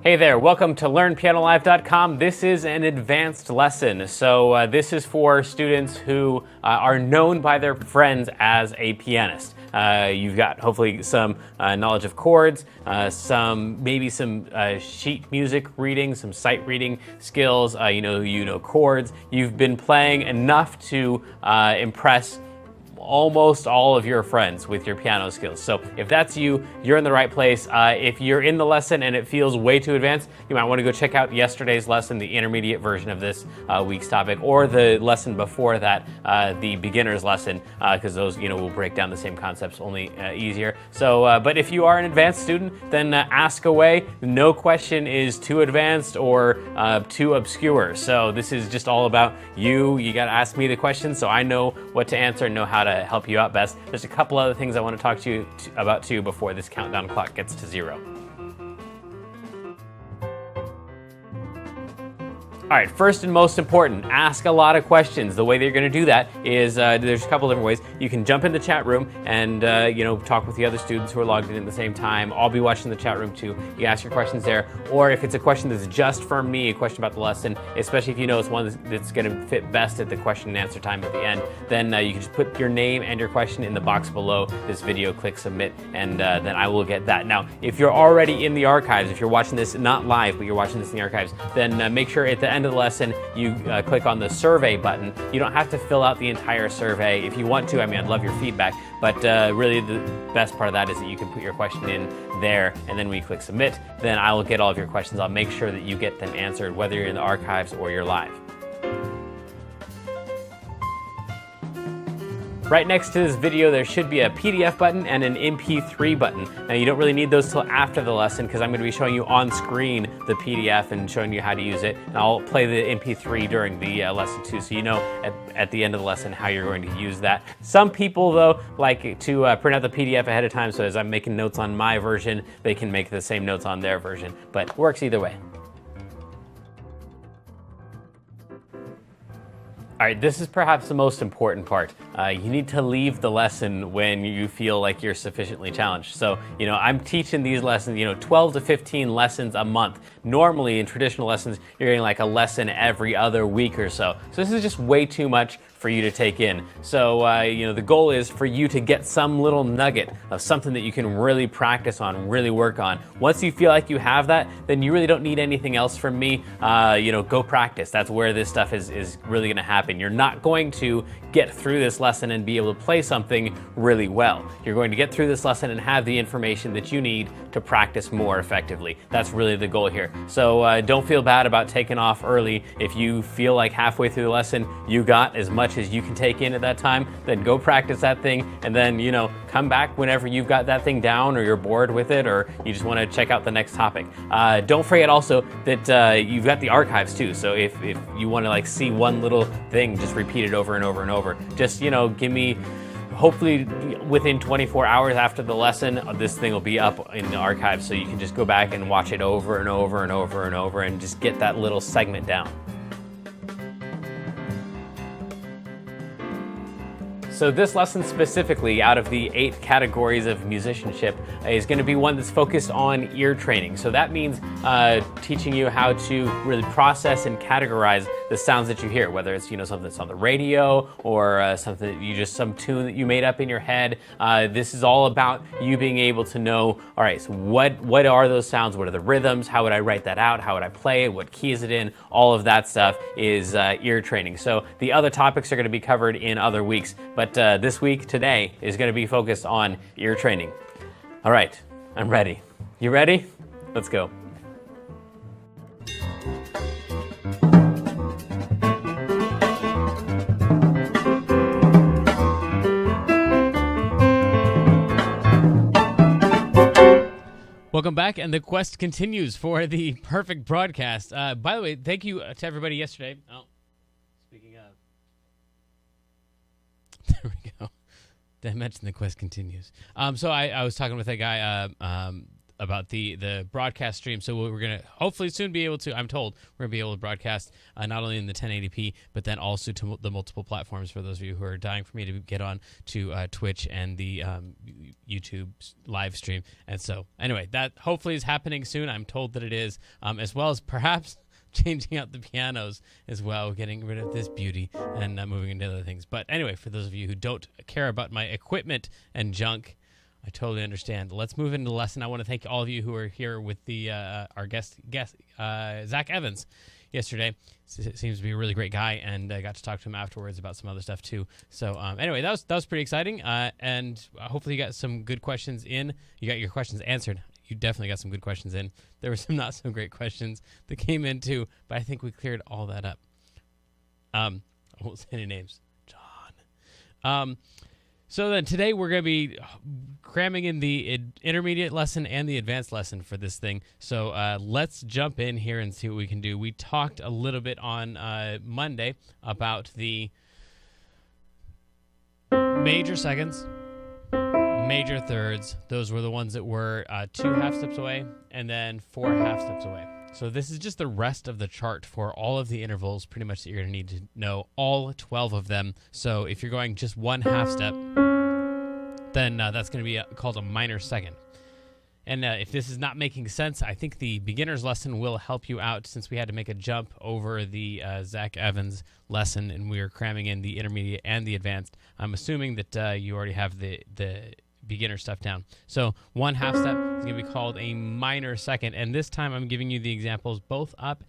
Hey there, welcome to LearnPianoLive.com. This is an advanced lesson. So this is for students who are known by their friends as a pianist. You've got hopefully some knowledge of chords, maybe some sheet music reading, some sight reading skills. You know chords. You've been playing enough to impress almost all of your friends with your piano skills. So if that's you, you're in the right place. If you're in the lesson and it feels way too advanced, you might want to go check out yesterday's lesson, the intermediate version of this week's topic, or the lesson before that, the beginner's lesson, because those will break down the same concepts, only easier. So, but if you are an advanced student, then ask away. No question is too advanced or too obscure. So this is just all about you. You got to ask me the questions so I know what to answer and know how to help you out best. There's a couple other things I want to talk to you about too before this countdown clock gets to 0. All right, first and most important, ask a lot of questions. The way that you're going to do that is there's a couple different ways. You can jump in the chat room and talk with the other students who are logged in at the same time. I'll be watching the chat room too. You can ask your questions there. Or if it's a question that's just for me, a question about the lesson, especially if you know it's one that's going to fit best at the question and answer time at the end, then you can just put your name and your question in the box below this video, click submit, and then I will get that. Now, if you're already in the archives, if you're watching this not live, but you're watching this in the archives, then make sure at the end of the lesson you click on the survey button. You don't have to fill out the entire survey. If you want to, I'd love your feedback, but really the best part of that is that you can put your question in there, and then when you click submit, then I will get all of your questions. I'll make sure that you get them answered, whether you're in the archives or you're live. Right next to this video, there should be a PDF button and an MP3 button. Now, you don't really need those till after the lesson because I'm going to be showing you on screen the PDF and showing you how to use it. And I'll play the MP3 during the lesson too, so you know at the end of the lesson how you're going to use that. Some people, though, like to print out the PDF ahead of time, so as I'm making notes on my version, they can make the same notes on their version, but works either way. All right, this is perhaps the most important part. You need to leave the lesson when you feel like you're sufficiently challenged. So, I'm teaching these lessons, 12 to 15 lessons a month. Normally in traditional lessons, you're getting like a lesson every other week or so. So this is just way too much for you to take in. So, the goal is for you to get some little nugget of something that you can really practice on, really work on. Once you feel like you have that, then you really don't need anything else from me. Go practice. That's where this stuff is really gonna happen. You're not going to get through this lesson and be able to play something really well. You're going to get through this lesson and have the information that you need to practice more effectively. That's really the goal here. So don't feel bad about taking off early. If you feel like halfway through the lesson you got as much as you can take in at that time, then go practice that thing, and then come back whenever you've got that thing down, or you're bored with it, or you just want to check out the next topic. Don't forget also that you've got the archives too, so if you want to see one little thing, just repeat it over and over and over. Just give me, hopefully within 24 hours after the lesson, this thing will be up in the archives, so you can just go back and watch it over and over and over and over and just get that little segment down. So this lesson specifically, out of the 8 categories of musicianship, is going to be one that's focused on ear training. So that means teaching you how to really process and categorize the sounds that you hear, whether it's something that's on the radio or something that some tune that you made up in your head. This is all about you being able to know, all right, so what are those sounds? What are the rhythms? How would I write that out? How would I play it? What key is it in? All of that stuff is ear training. So the other topics are going to be covered in other weeks, but this week, today, is going to be focused on ear training. All right, I'm ready. You ready? Let's go. Welcome back, and the quest continues for the perfect broadcast. By the way, thank you to everybody yesterday. Oh, speaking of. There we go. Did I mention the quest continues? So I was talking with a guy about the broadcast stream. So we're going to hopefully soon be able to, I'm told, we're going to be able to broadcast not only in the 1080p, but then also to the multiple platforms for those of you who are dying for me to get on to Twitch and the YouTube live stream. And so anyway, that hopefully is happening soon. I'm told that it is, as well as perhaps changing out the pianos as well, getting rid of this beauty and moving into other things. But anyway, for those of you who don't care about my equipment and junk, I totally understand. Let's move into the lesson. I want to thank all of you who are here with the our guest Zach Evans yesterday. Seems to be a really great guy, and I got to talk to him afterwards about some other stuff too. So anyway, that was pretty exciting, and hopefully you got some good questions in. You got your questions answered. You definitely got some good questions in. There were some not so great questions that came in too, but I think we cleared all that up. I won't say any names. John. So then today we're going to be cramming in the intermediate lesson and the advanced lesson for this thing. So let's jump in here and see what we can do. We talked a little bit on Monday about the major seconds, major thirds. Those were the ones that were 2 half steps away and then 4 half steps away. So this is just the rest of the chart for all of the intervals pretty much that you're going to need to know, all 12 of them. So if you're going just 1 half step, then that's going to be called a minor second. And if this is not making sense, I think the beginner's lesson will help you out, since we had to make a jump over the Zach Evans lesson and we are cramming in the intermediate and the advanced. I'm assuming that you already have the beginner stuff down. So 1 half step is going to be called a minor second, and this time I'm giving you the examples both up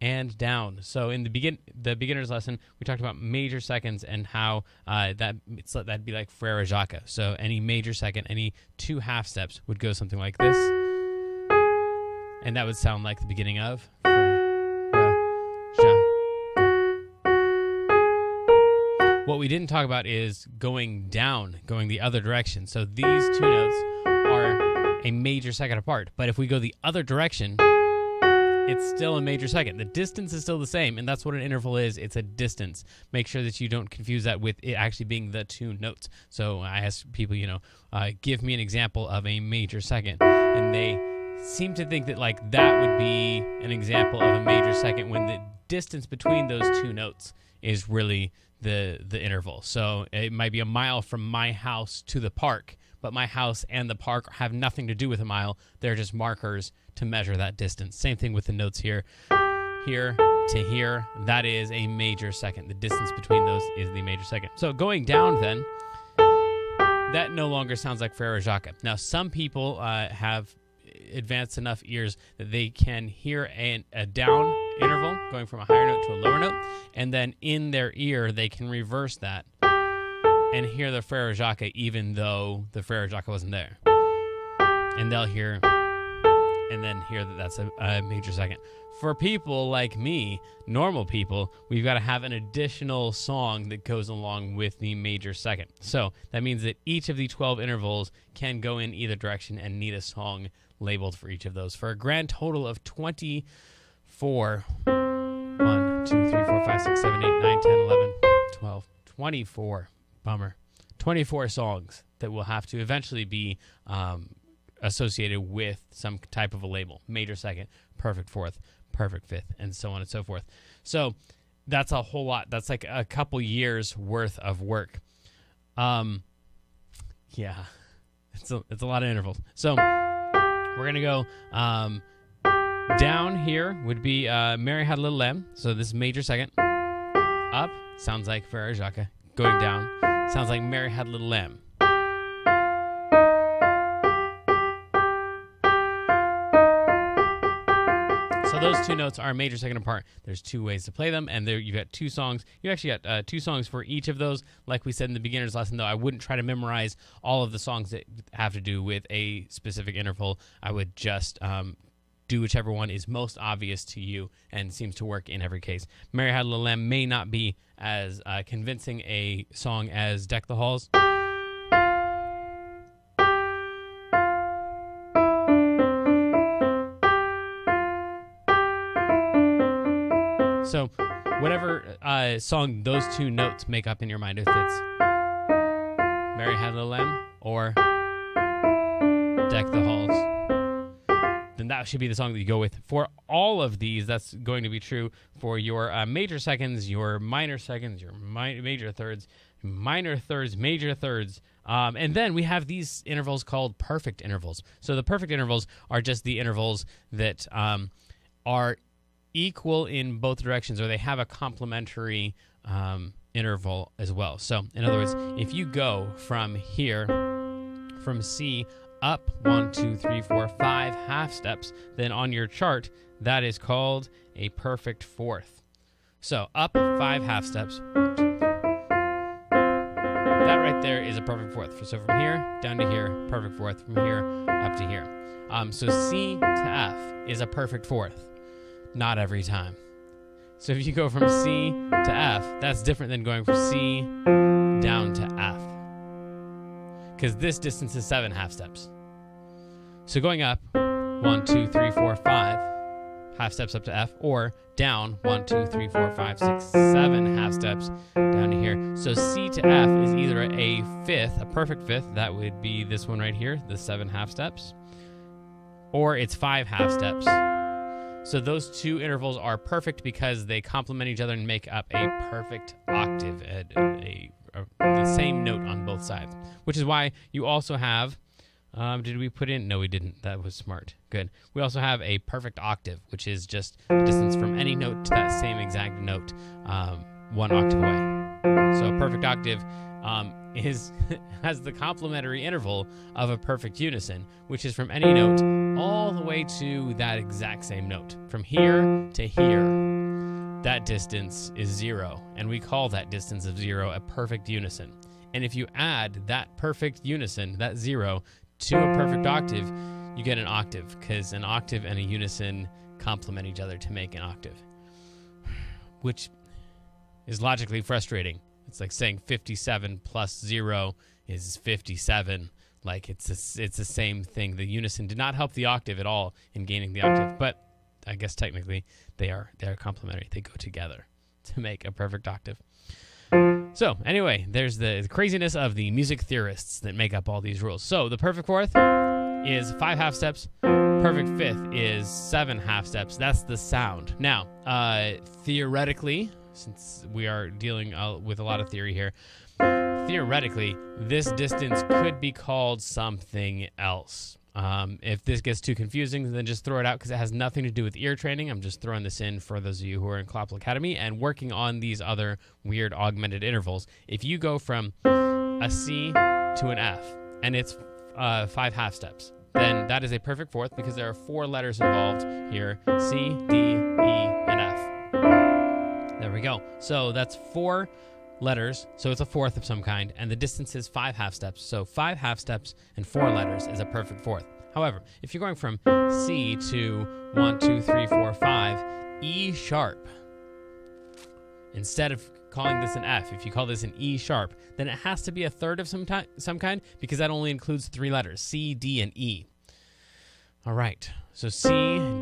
and down. So in the beginner's lesson, we talked about major seconds and how that'd be like Frere Jacques. So any major second, any 2 half steps would go something like this, and that would sound like the beginning of Frere Jacques. What we didn't talk about is going down, going the other direction. So these 2 notes are a major second apart. But if we go the other direction, it's still a major second. The distance is still the same, and that's what an interval is. It's a distance. Make sure that you don't confuse that with it actually being the 2 notes. So I ask people, give me an example of a major second. And they seem to think that like that would be an example of a major second when the distance between those 2 notes is really the interval. So it might be a mile from my house to the park, but my house and the park have nothing to do with a mile. They're just markers to measure that distance. Same thing with the notes here. Here to here, that is a major second. The distance between those is the major second. So going down then, that no longer sounds like Frere Jacques. Now some people have advanced enough ears that they can hear a down interval going from a higher note to a lower note, and then in their ear they can reverse that and hear the Frere Jacques even though the Frere Jacques wasn't there. And they'll hear and then hear that that's a major second. For people like me, normal people, we've got to have an additional song that goes along with the major second. So that means that each of the 12 intervals can go in either direction and need a song labeled for each of those, for a grand total of 24. 1, 2, 3, 4, 5, 6, 7, 8, 9, 10, 11, 12, 24. Bummer. 24 songs that will have to eventually be associated with some type of a label. Major second, perfect fourth, perfect fifth, and so on and so forth. So that's a whole lot. That's like a couple years worth of work. Yeah, it's a lot of intervals. So we're going to go down here would be Mary Had a Little Lamb. So this is major second. Up sounds like Frere Jacques. Going down sounds like Mary Had a Little Lamb. So those 2 notes are major second apart. There's 2 ways to play them, and there you've got 2 songs. You actually got 2 songs for each of those. Like we said in the beginner's lesson, though, I wouldn't try to memorize all of the songs that have to do with a specific interval. I would just do whichever one is most obvious to you and seems to work in every case. Mary Had a Little Lamb may not be as convincing a song as Deck the Halls. So whatever song those 2 notes make up in your mind, if it's Mary Had a Little Lamb or Deck the Halls. then that should be the song that you go with. For all of these, that's going to be true for your major seconds, your minor seconds, your major thirds, minor thirds, major thirds. And then we have these intervals called perfect intervals. So the perfect intervals are just the intervals that are equal in both directions, or they have a complementary interval as well. So in other words, if you go from here, from C up 1, 2, 3, 4, 5 half steps, then on your chart, that is called a perfect fourth. So up 5 half steps. That right there is a perfect fourth. So from here down to here, perfect fourth. From here up to here. So C to F is a perfect fourth. Not every time. So if you go from C to F, that's different than going from C down to F. Because this distance is 7 half steps. So going up 1, 2, 3, 4, 5 half steps up to F, or down 1, 2, 3, 4, 5, 6, 7 half steps down to here. So C to F is either a fifth, a perfect fifth, that would be this one right here, the 7 half steps, or it's 5 half steps. So those two intervals are perfect because they complement each other and make up a perfect octave, the same note on both sides, which is why you also have, did we put in? No, we didn't. That was smart. Good. We also have a perfect octave, which is just the distance from any note to that same exact note, 1 octave away. So a perfect octave has the complementary interval of a perfect unison, which is from any note all the way to that exact same note. From here to here, that distance is 0, and we call that distance of 0 a perfect unison. And if you add that perfect unison, that 0, to a perfect octave, you get an octave, because an octave and a unison complement each other to make an octave, which is logically frustrating. It's like saying 57 plus 0 is 57. Like it's the same thing. The unison did not help the octave at all in gaining the octave, but I guess technically they're complementary. They go together to make a perfect octave. So anyway, there's the craziness of the music theorists that make up all these rules. So the perfect fourth is 5 half steps. Perfect fifth is 7 half steps. That's the sound. Now, theoretically, since we are dealing with a lot of theory here, theoretically, this distance could be called something else. If this gets too confusing, then just throw it out because it has nothing to do with ear training. I'm just throwing this in for those of you who are in Clopple Academy and working on these other weird augmented intervals. If you go from a C to an F and it's 5 half steps, then that is a perfect fourth because there are 4 letters involved here: C, D, E, and F. There we go. So that's 4 letters, so it's a fourth of some kind, and the distance is 5 half steps. So 5 half steps and 4 letters is a perfect fourth. However, if you're going from C to 1, 2, 3, 4, 5, E sharp, instead of calling this an F, if you call this an E sharp, then it has to be a third of some kind because that only includes 3 letters, C, D, and E. All right, so C,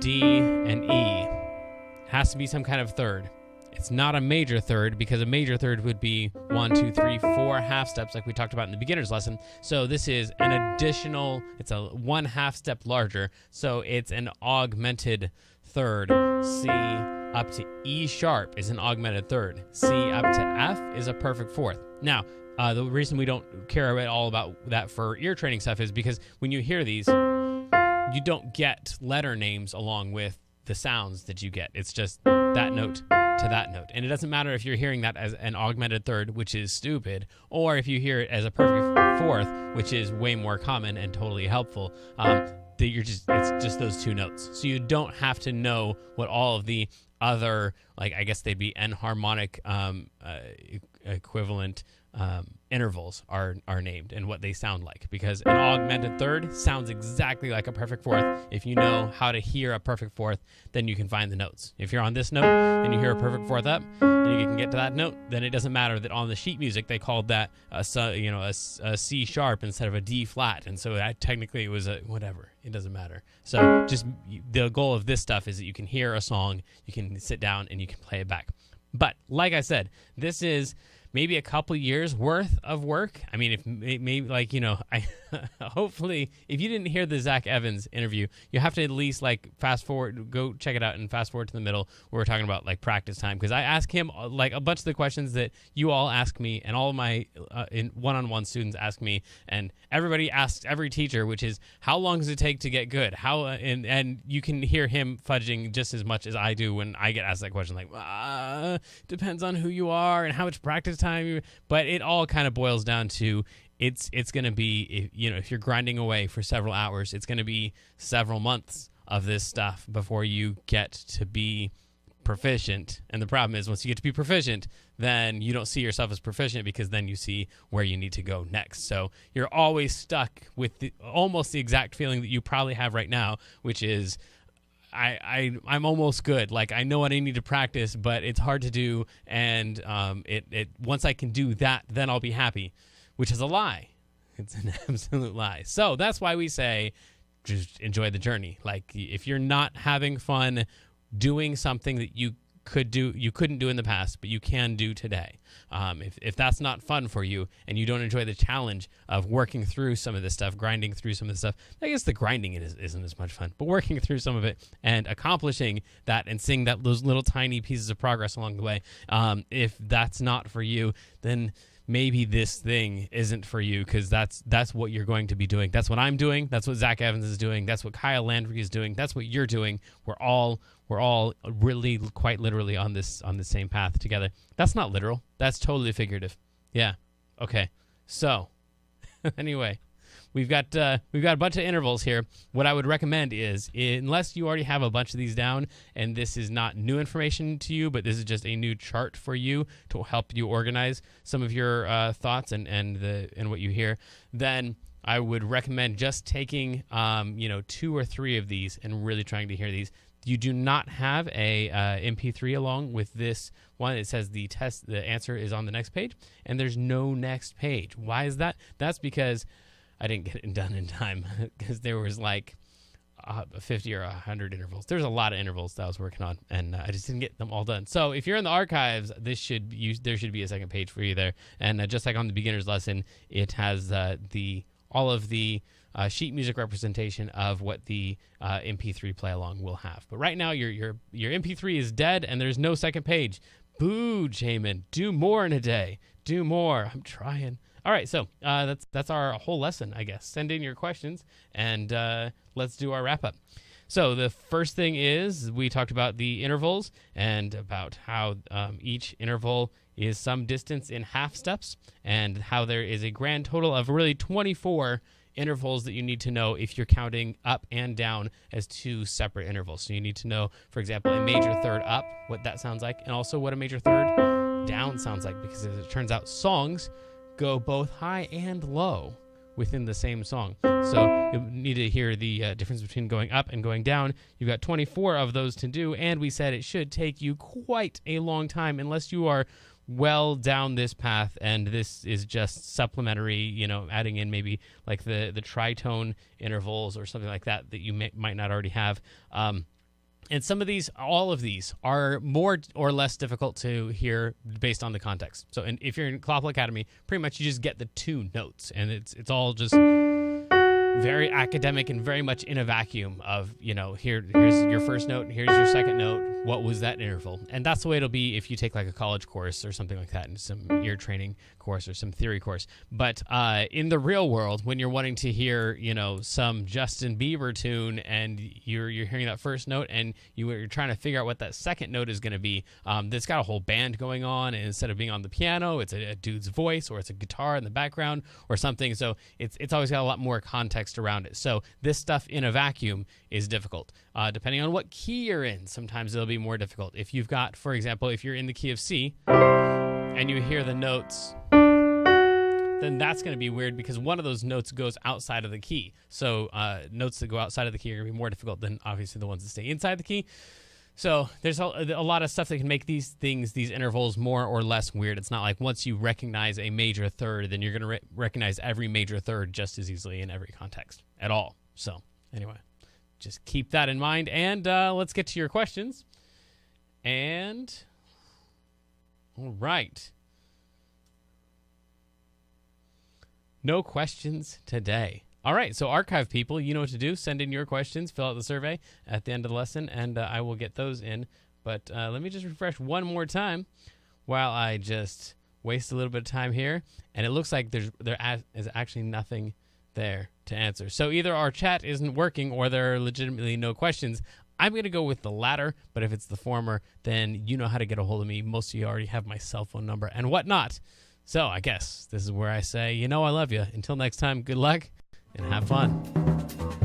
D, and E has to be some kind of third. It's not a major third because a major third would be 1, 2, 3, 4 half steps like we talked about in the beginner's lesson. So this is an additional, it's a 1 half step larger. So it's an augmented third. C up to E sharp is an augmented third. C up to F is a perfect fourth. Now, the reason we don't care at all about that for ear training stuff is because when you hear these, you don't get letter names along with the sounds that you get. It's just that note to that note. And it doesn't matter if you're hearing that as an augmented third, which is stupid, or if you hear it as a perfect fourth, which is way more common and totally helpful. It's just those 2 notes. So you don't have to know what all of the other, like I guess they'd be enharmonic equivalent intervals are named and what they sound like, because an augmented third sounds exactly like a perfect fourth. If you know how to hear a perfect fourth, then you can find the notes. If you're on this note and you hear a perfect fourth up and you can get to that note, then it doesn't matter that on the sheet music they called that a C sharp instead of a D flat, and so that technically it was a whatever. It doesn't matter. So just the goal of this stuff is that you can hear a song, you can sit down and you can play it back. But like I said, this is maybe a couple years worth of work. I mean, if maybe hopefully, if you didn't hear the Zach Evans interview, you have to at least like fast forward, go check it out and fast forward to the middle where we're talking about like practice time. Because I ask him like a bunch of the questions that you all ask me and all of my in one-on-one students ask me, and everybody asks every teacher, which is how long does it take to get good? How and you can hear him fudging just as much as I do when I get asked that question, like depends on who you are and how much practice time. But it all kind of boils down to it's going to be, if you're grinding away for several hours, it's going to be several months of this stuff before you get to be proficient. And the problem is once you get to be proficient, then you don't see yourself as proficient because then you see where you need to go next. So you're always stuck with almost the exact feeling that you probably have right now, which is I'm almost good. Like I know what I need to practice, but it's hard to do. And once I can do that, then I'll be happy. Which is a lie. It's an absolute lie. So that's why we say just enjoy the journey. Like if you're not having fun doing something that you couldn't do in the past, but you can do today. If that's not fun for you and you don't enjoy the challenge of working through some of this stuff, grinding through some of this stuff, I guess the grinding isn't as much fun, but working through some of it and accomplishing that and seeing those little tiny pieces of progress along the way, if that's not for you, then maybe this thing isn't for you, because that's what you're going to be doing. That's what I'm doing. That's what Zach Evans is doing. That's what Kyle Landry is doing. That's what you're doing. We're all really quite literally on the same path together. That's not literal. That's totally figurative. Yeah. Okay. So anyway, we've got a bunch of intervals here. What I would recommend is, unless you already have a bunch of these down and this is not new information to you, but this is just a new chart for you to help you organize some of your thoughts and what you hear, then I would recommend just taking 2 or 3 of these and really trying to hear these. You do not have a MP3 along with this one. It says the answer is on the next page, and there's no next page. Why is that? That's because I didn't get it done in time, because there was like 50 or 100 intervals. There's a lot of intervals that I was working on, and I just didn't get them all done. So if you're in the archives, there should be a second page for you there. And just like on the beginner's lesson, it has all of the sheet music representation of what the MP3 play along will have. But right now, your MP3 is dead, and there's no second page. Boo, Jamin. Do more in a day. Do more. I'm trying. All right, so that's our whole lesson, I guess. Send in your questions, and let's do our wrap-up. So the first thing is we talked about the intervals and about how each interval is some distance in half steps, and how there is a grand total of really 24 intervals that you need to know if you're counting up and down as 2 separate intervals. So you need to know, for example, a major third up, what that sounds like, and also what a major third down sounds like, because as it turns out, songs go both high and low within the same song. So you need to hear the difference between going up and going down. You've got 24 of those to do, and we said it should take you quite a long time unless you are well down this path, and this is just supplementary, adding in maybe like the tritone intervals or something like that you might not already have. And some of these, all of these, are more or less difficult to hear based on the context. So if you're in Clopple Academy, pretty much you just get the 2 notes, and it's all just very academic and very much in a vacuum of, here's your first note, and here's your second note. What was that interval? And that's the way it'll be if you take like a college course or something like that, and some ear training course or some theory course. But in the real world, when you're wanting to hear, some Justin Bieber tune, and you're hearing that first note, and you're trying to figure out what that second note is going to be, that's got a whole band going on, and instead of being on the piano, it's a dude's voice, or it's a guitar in the background or something. So it's always got a lot more context around it. So this stuff in a vacuum is difficult. Depending on what key you're in, sometimes it'll be more difficult. If you've got, for example, if you're in the key of C and you hear the notes, then that's going to be weird because one of those notes goes outside of the key. So notes that go outside of the key are going to be more difficult than obviously the ones that stay inside the key. So there's a lot of stuff that can make these intervals more or less weird. It's not like once you recognize a major third, then you're going to recognize every major third just as easily in every context at all. So anyway, just keep that in mind, and let's get to your questions. And all right. No questions today. All right, so archive people, you know what to do. Send in your questions, fill out the survey at the end of the lesson, and I will get those in. But let me just refresh one more time while I just waste a little bit of time here. And it looks like there is actually nothing there to answer. So either our chat isn't working or there are legitimately no questions. I'm going to go with the latter, but if it's the former, then you know how to get a hold of me. Most of you already have my cell phone number and whatnot. So I guess this is where I say, I love you. Until next time, good luck and have fun.